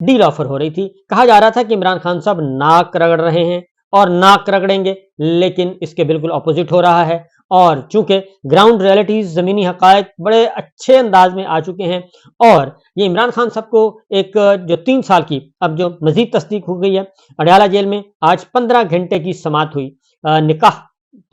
Deal offer हो रही थी। कहा जा रहा था कि इमरान खान साहब नाक रगड़ रहे हैं और नाक रगड़ेंगे, लेकिन इसके बिल्कुल अपोजिट हो रहा है। और चूंकि ग्राउंड रियलिटीज, जमीनी हकायक बड़े अच्छे अंदाज में आ चुके हैं, और ये इमरान खान साहब को एक जो 3 साल की अब जो मजीद तस्दीक हो गई है, अडयाला जेल में आज 15 घंटे की समाअत हुई निकाह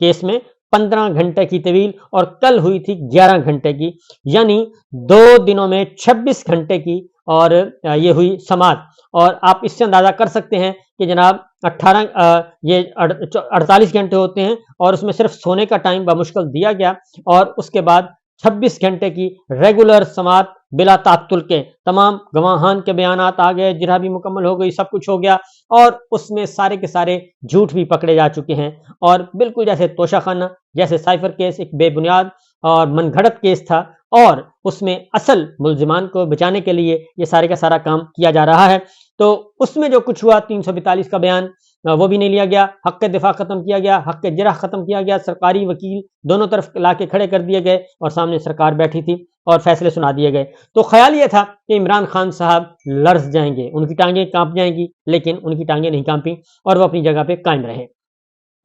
केस में, 15 घंटे की तवील, और कल हुई थी 11 घंटे की, यानी 2 दिनों में 26 घंटे की और ये हुई समाअत। और आप इससे अंदाजा कर सकते हैं कि जनाब 48 घंटे होते हैं और उसमें सिर्फ सोने का टाइम बमुश्किल दिया गया, और उसके बाद 26 घंटे की रेगुलर समाअत बिला तातुल के, तमाम गवाहान के बयानात आ गए, जिरह भी मुकम्मल हो गई, सब कुछ हो गया, और उसमें सारे के सारे झूठ भी पकड़े जा चुके हैं। और बिल्कुल जैसे तोशाखाना, जैसे साइफर केस एक बेबुनियाद और मनगढ़ंत केस था, और उसमें असल मुल्जिमान को बचाने के लिए ये सारे का सारा काम किया जा रहा है। तो उसमें जो कुछ हुआ, 342 का बयान वो भी नहीं लिया गया, हक के दिफा खत्म किया गया, हक के जिरह खत्म किया गया, सरकारी वकील दोनों तरफ ला के खड़े कर दिए गए, और सामने सरकार बैठी थी और फैसले सुना दिए गए। तो ख्याल ये था कि इमरान खान साहब लर्ज जाएंगे, उनकी टांगें कांप जाएंगी, लेकिन उनकी टांगें नहीं कांपी और वो अपनी जगह पे कायम रहे।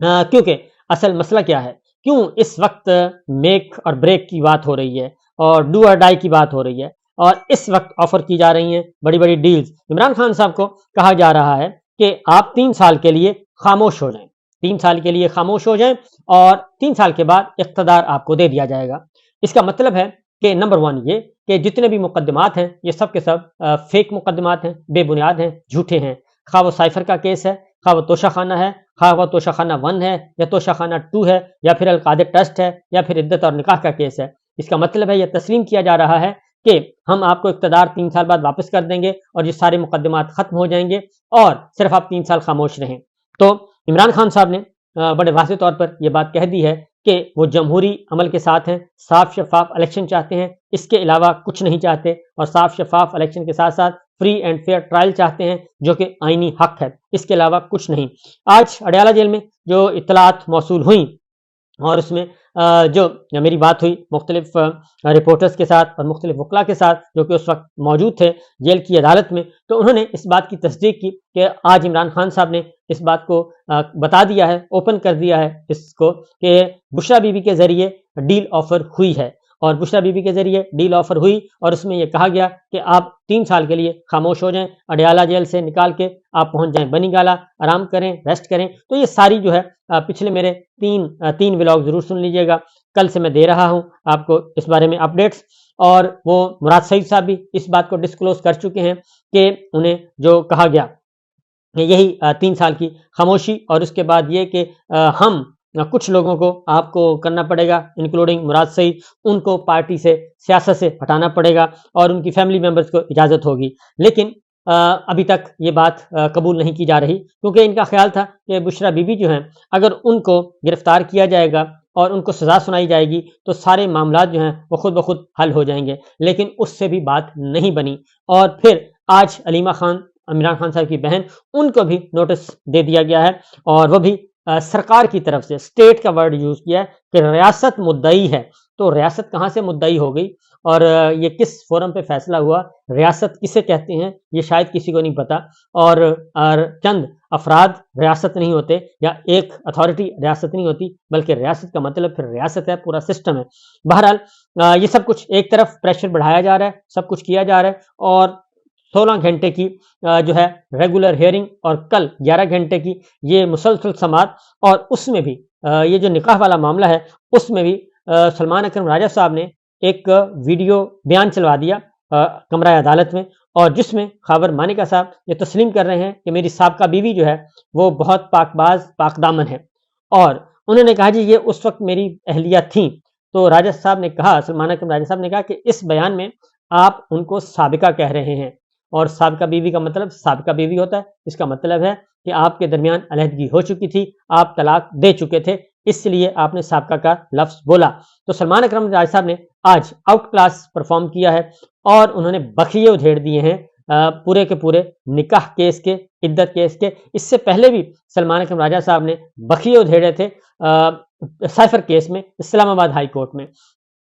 क्योंकि असल मसला क्या है, क्यों इस वक्त मेक और ब्रेक की बात हो रही है और डू और डाई की बात हो रही है, और इस वक्त ऑफर की जा रही हैं बड़ी बड़ी डील्स। इमरान खान साहब को कहा जा रहा है कि आप 3 साल के लिए खामोश हो जाएं, 3 साल के लिए खामोश हो जाएं, और 3 साल के बाद इख्तदार आपको दे दिया जाएगा। इसका मतलब है कि नंबर 1 ये कि जितने भी मुकदमात हैं ये सब के सब फेक मुकदमात हैं, बेबुनियाद हैं, झूठे हैं। खा वो साइफर का केस है, खा वो तोशाखाना है, खा वो तोशाखाना 1 है या तोशाखाना 2 है, या फिर अलकादिर ट्रस्ट है, या फिर इद्दत और निकाह का केस है। इसका मतलब है यह तस्लीम किया जा रहा है कि हम आपको इक़्तिदार 3 साल बाद वापस कर देंगे और ये सारे मुकदमात खत्म हो जाएंगे और सिर्फ आप 3 साल खामोश रहें। तो इमरान खान साहब ने बड़े वाज़ेह तौर पर यह बात कह दी है कि वो जमहूरी अमल के साथ हैं, साफ शफाफ इलेक्शन चाहते हैं, इसके अलावा कुछ नहीं चाहते, और साफ शफाफ इलेक्शन के साथ साथ फ्री एंड फेयर ट्रायल चाहते हैं, जो कि आईनी हक है, इसके अलावा कुछ नहीं। आज अडयाला जेल में जो इत्तलात मौसूल हुई, और उसमें जो मेरी बात हुई मुख्तलिफ रिपोर्टर्स के साथ और मुख्तलिफ वकला के साथ जो कि उस वक्त मौजूद थे जेल की अदालत में, तो उन्होंने इस बात की तस्दीक की कि आज इमरान खान साहब ने इस बात को बता दिया है, ओपन कर दिया है इसको, कि बुशरा बीबी के ज़रिए डील ऑफर हुई है, और बुशरा बीबी के ज़रिए डील ऑफर हुई, और उसमें यह कहा गया कि आप 3 साल के लिए खामोश हो जाएं, अडयाला जेल से निकाल के आप पहुंच जाएं बनीगाला, आराम करें, रेस्ट करें। तो ये सारी जो है पिछले मेरे तीन व्लॉग जरूर सुन लीजिएगा, कल से मैं दे रहा हूं आपको इस बारे में अपडेट्स। और वो मुराद सईद साहब भी इस बात को डिस्क्लोज कर चुके हैं कि उन्हें जो कहा गया यही 3 साल की खामोशी, और उसके बाद ये कि हम कुछ लोगों को आपको करना पड़ेगा, इंक्लूडिंग मुराद सईद, उनको पार्टी से, सियासत से हटाना पड़ेगा, और उनकी फैमिली मेंबर्स को इजाज़त होगी। लेकिन अभी तक ये बात कबूल नहीं की जा रही, क्योंकि इनका ख्याल था कि बुशरा बीबी जो हैं, अगर उनको गिरफ्तार किया जाएगा और उनको सज़ा सुनाई जाएगी तो सारे मामलात जो हैं वो खुद ब खुद हल हो जाएंगे, लेकिन उससे भी बात नहीं बनी। और फिर आज अलीमा खान, इमरान खान साहब की बहन, उनको भी नोटिस दे दिया गया है, और वह भी सरकार की तरफ से, स्टेट का वर्ड यूज किया है कि रियासत मुद्दई है। तो रियासत कहाँ से मुद्दई हो गई, और ये किस फोरम पे फैसला हुआ, रियासत किसे कहते हैं ये शायद किसी को नहीं पता, और चंद अफराद रियासत नहीं होते, या एक अथॉरिटी रियासत नहीं होती, बल्कि रियासत का मतलब फिर रियासत है, पूरा सिस्टम है। बहरहाल ये सब कुछ एक तरफ प्रेशर बढ़ाया जा रहा है, सब कुछ किया जा रहा है, और 16 घंटे की जो है रेगुलर हियरिंग, और कल 11 घंटे की ये मुसलसल समाअत, और उसमें भी ये जो निकाह वाला मामला है उसमें भी सलमान अकरम राजा साहब ने एक वीडियो बयान चलवा दिया कमरा अदालत में, और जिसमें खाबर मानिका साहब ये तस्लीम कर रहे हैं कि मेरी साबका बीवी जो है वो बहुत पाकबाज पाकदामन है, और उन्होंने कहा जी ये उस वक्त मेरी अहलिया थी। तो राजा साहब ने कहा, सलमान अकरम राजा साहब ने कहा कि इस बयान में आप उनको साबिका कह रहे हैं, और साबिका बीवी का मतलब साबिका बीवी होता है, इसका मतलब है कि आपके दरमियान अलहदगी हो चुकी थी, आप तलाक दे चुके थे, इसलिए आपने साबिका का लफ्ज बोला। तो सलमान अकरम राज साहब ने आज आउट क्लास परफॉर्म किया है, और उन्होंने बखिए उधेड़ दिए हैं पूरे के पूरे निकाह केस के, इद्दत केस के। इससे पहले भी सलमान अकरम राजा साहब ने बखिए उधेड़े थे साइफर केस में, इस्लामाबाद हाई कोर्ट में।